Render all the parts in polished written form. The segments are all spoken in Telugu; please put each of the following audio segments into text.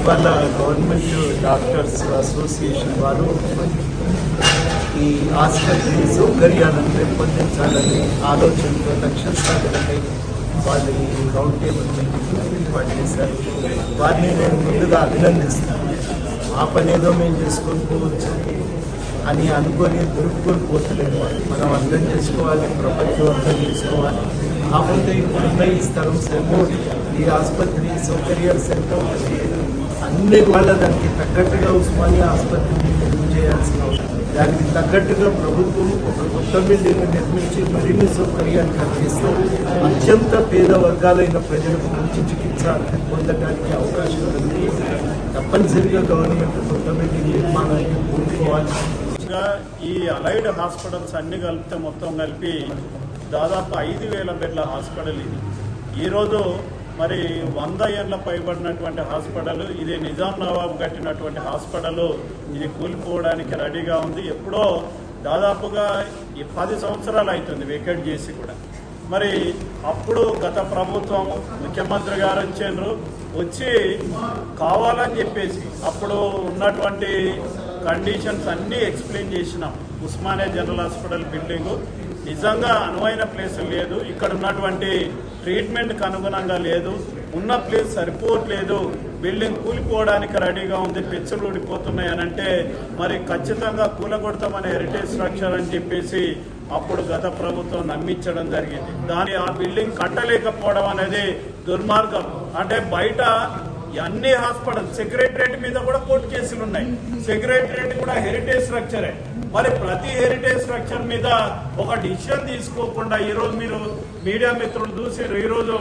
ఇవాళ గవర్నమెంట్ డాక్టర్స్ అసోసియేషన్ వారు ఈ ఆసుపత్రి సౌకర్యాలను పెంపొందించాలని ఆలోచనతో లక్ష్యంగా వాళ్ళు ఈ రౌండ్ టేబుల్ మీటింగ్ ఏర్పాటు చేశారు. వారిని నేను ముందుగా అభినందిస్తాను. ఆ పని ఏదో మేము చేసుకొని పోవచ్చు అని అనుకొని దురుపుకొని పోతలేదు. మనం అర్థం చేసుకోవాలి, ప్రపంచం అర్థం చేసుకోవాలి. కాకపోతే ఇప్పుడున్న ఈ స్థలం సరిపోదు, ఈ ఆసుపత్రి సౌకర్యాలు సరిపోతుంది. అన్ని వాళ్ళ దానికి తగ్గట్టుగా ఉస్మానియా ఆసుపత్రిని నిర్మించేయాల్సిన చేయాల్సిన అవసరం. దానికి తగ్గట్టుగా ప్రభుత్వం ఒక కొత్త బిల్డింగ్ నిర్మించి మరిన్ని సౌకర్యాలు కలిగిస్తూ అత్యంత పేద వర్గాలైన ప్రజలకు మంచి చికిత్స పొందడానికి అవకాశం ఉంది. తప్పనిసరిగా గవర్నమెంట్ కొత్త బిల్డింగ్ నిర్మాణానికి పూనుకోవాలి. ఈ అలైడ్ హాస్పిటల్స్ అన్ని కలిపితే మొత్తం కలిపి దాదాపు 5,000 బెడ్ల హాస్పిటల్ ఇది. ఈరోజు మరి 100 ఏళ్ళ పైబడినటువంటి హాస్పిటల్ ఇది. నిజాం నవాబ్ కట్టినటువంటి హాస్పిటల్ ఇది కూలిపోవడానికి రెడీగా ఉంది. ఎప్పుడో దాదాపుగా 10 సంవత్సరాలు అవుతుంది వేకేట్ చేసి కూడా. మరి అప్పుడు గత ప్రభుత్వం ముఖ్యమంత్రి గారు వచ్చి కావాలని చెప్పేసి అప్పుడు ఉన్నటువంటి కండిషన్స్ అన్నీ ఎక్స్ప్లెయిన్ చేసినాం. ఉస్మానియా జనరల్ హాస్పిటల్ బిల్డింగు నిజంగా అనువైన ప్లేస్ లేదు, ఇక్కడ ఉన్నటువంటి ట్రీట్మెంట్కి అనుగుణంగా లేదు, ఉన్న ప్లేస్ సరిపోవట్లేదు, బిల్డింగ్ కూలిపోవడానికి రెడీగా ఉంది, పెచ్చులు ఊడిపోతున్నాయి అని అంటే మరి ఖచ్చితంగా కూలగొడతామని హెరిటేజ్ స్ట్రక్చర్ అని చెప్పేసి అప్పుడు గత ప్రభుత్వం నమ్మించడం జరిగింది. ఆ బిల్డింగ్ కట్టలేకపోవడం అనేది దుర్మార్గం. అంటే బయట అన్ని హాస్పిటల్ సెక్రటరేట్ మీద కూడా కోర్టు కేసులు ఉన్నాయి. సెక్రటరేట్ కూడా హెరిటేజ్ స్ట్రక్చరే. మరి ప్రతి హెరిటేజ్ స్ట్రక్చర్ మీద ఒక డిసిషన్ తీసుకోకుండా ఈరోజు మీరు మీడియా మిత్రులు చూసారు, ఈరోజు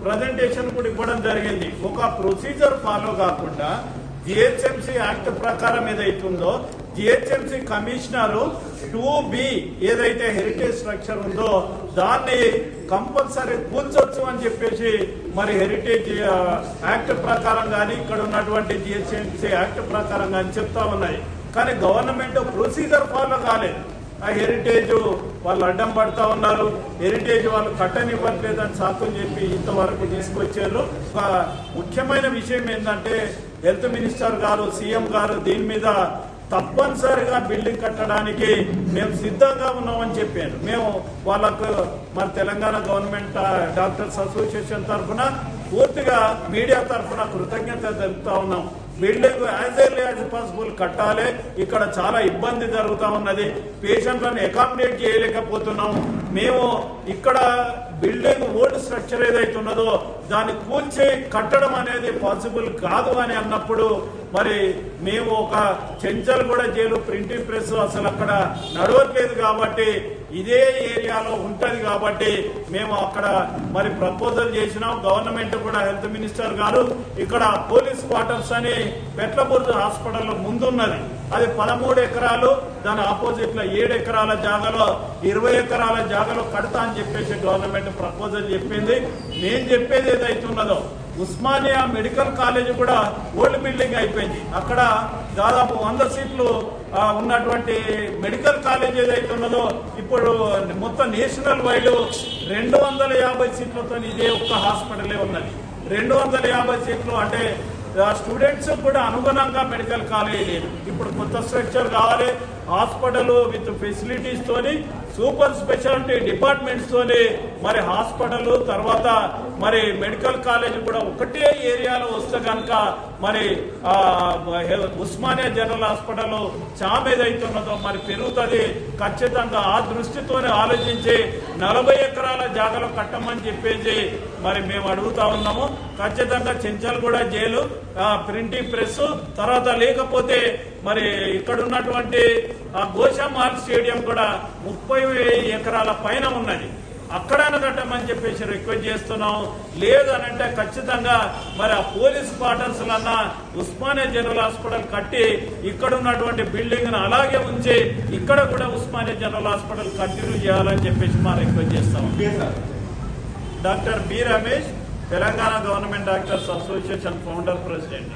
ప్రజెంటేషన్ కూడా ఇవ్వడం జరిగింది. ఒక ప్రొసీజర్ ఫాలో కాకుండా జిహెచ్ఎంసీ యాక్ట్ ప్రకారం ఏదైతుందో జిహెచ్ఎంసీ కమిషనర్ 2B ఏదైతే హెరిటేజ్ స్ట్రక్చర్ ఉందో దాన్ని కంపల్సరీ కూల్చొచ్చు అని చెప్పేసి మరి హెరిటేజ్ యాక్ట్ ప్రకారం కానీ ఇక్కడ ఉన్నటువంటి జిహెచ్ఎంసీ యాక్ట్ ప్రకారం కానీ చెప్తా ఉన్నాయి. కానీ గవర్నమెంట్ ప్రొసీజర్ ఫాలో కాలేదు. ఆ హెరిటేజ్ వాళ్ళు అడ్డం పడతా ఉన్నారు, హెరిటేజ్ వాళ్ళు కట్టనివ్వట్లేదని సాకులు చెప్పి ఇంతవరకు తీసుకొచ్చారు. ఒక ముఖ్యమైన విషయం ఏంటంటే హెల్త్ మినిస్టర్ గారు, సీఎం గారు దీని మీద తప్పనిసరిగా బిల్డింగ్ కట్టడానికి మేము సిద్ధంగా ఉన్నామని చెప్పారు. మేము వాళ్ళకు మన తెలంగాణ గవర్నమెంట్ డాక్టర్స్ అసోసియేషన్ తరఫున పూర్తిగా మీడియా తరఫున కృతజ్ఞత తెలుపుతా ఉన్నాం. Building as early as possible కట్టాలి. ఇక్కడ చాలా ఇబ్బంది జరుగుతూ ఉన్నది, పేషెంట్లను అకామిడేట్ చేయలేకపోతున్నాం. మేము ఇక్కడ బిల్డింగ్ ఓల్డ్ స్ట్రక్చర్ ఏదైతే ఉన్నదో దాన్ని కూల్చి కట్టడం అనేది పాసిబుల్ కాదు అని అన్నప్పుడు మరి మేము ఒక చెంచల్ కూడా జైలు ప్రింటింగ్ ప్రెస్ అసలు అక్కడ నడవట్లేదు కాబట్టి ఇదే ఏరియాలో ఉంటది కాబట్టి మేము అక్కడ మరి ప్రపోజల్ చేసినాం. గవర్నమెంట్ కూడా హెల్త్ మినిస్టర్ గారు ఇక్కడ పోలీస్ క్వార్టర్స్ అని పెట్లబుర్జు హాస్పిటల్ ముందున్నది, అది 13 ఎకరాలు, దాని ఆపోజిట్ లో 7 ఎకరాల జాగాలో 20 ఎకరాల జాగాలో కడతా అని చెప్పేసి గవర్నమెంట్ ప్రపోజల్ చెప్పింది. నేను చెప్పేది ఏదైతే ఉన్నదో ఉస్మానియా మెడికల్ కాలేజ్ కూడా ఓల్డ్ బిల్డింగ్ అయిపోయింది. అక్కడ దాదాపు 100 సీట్లు ఉన్నటువంటి మెడికల్ కాలేజ్ ఏదైతే ఉన్నదో ఇప్పుడు మొత్తం నేషనల్ వైడ్ 250 సీట్లతో ఇదే ఒక్క హాస్పిటలే ఉన్నది. 250 సీట్లు అంటే స్టూడెంట్స్ కూడా అనుగుణంగా మెడికల్ కాలేజ్ లేదు. ఇప్పుడు కొత్త స్ట్రక్చర్ కావాలి, హాస్పిటల్ విత్ ఫెసిలిటీస్ తోని, సూపర్ స్పెషాలిటీ డిపార్ట్మెంట్స్ తోని మరి హాస్పిటల్ తర్వాత మరి మెడికల్ కాలేజ్ కూడా ఒకటే ఏరియాలో వస్తే కనుక మరి ఉస్మానియా జనరల్ హాస్పిటల్ చామ్ ఏదైతే ఉన్నదో మరి పెరుగుతుంది. ఖచ్చితంగా ఆ దృష్టితోనే ఆలోచించి 40 ఎకరాల జాగాలో కట్టమని చెప్పేసి మరి మేము అడుగుతా ఉన్నాము. ఖచ్చితంగా చెంచల్గూడ జైలు, ప్రింటింగ్ ప్రెస్ తర్వాత లేకపోతే మరి ఇక్కడ ఉన్నటువంటి గోషామాల్ స్టేడియం కూడా 30 ఎకరాల పైన ఉన్నది, అక్కడైనా కట్టమని చెప్పేసి రిక్వెస్ట్ చేస్తున్నాం. లేదనంటే ఖచ్చితంగా మరి ఆ పోలీస్ క్వార్టర్స్ లన్నా ఉస్మానియా జనరల్ హాస్పిటల్ కట్టి ఇక్కడ ఉన్నటువంటి బిల్డింగ్ అలాగే ఉంచి ఇక్కడ కూడా ఉస్మానియా జనరల్ హాస్పిటల్ కంటిన్యూ చేయాలని చెప్పేసి మా రిక్వెస్ట్ చేస్తాం. Doctor B Ramesh, Telangana government doctors association founder, president.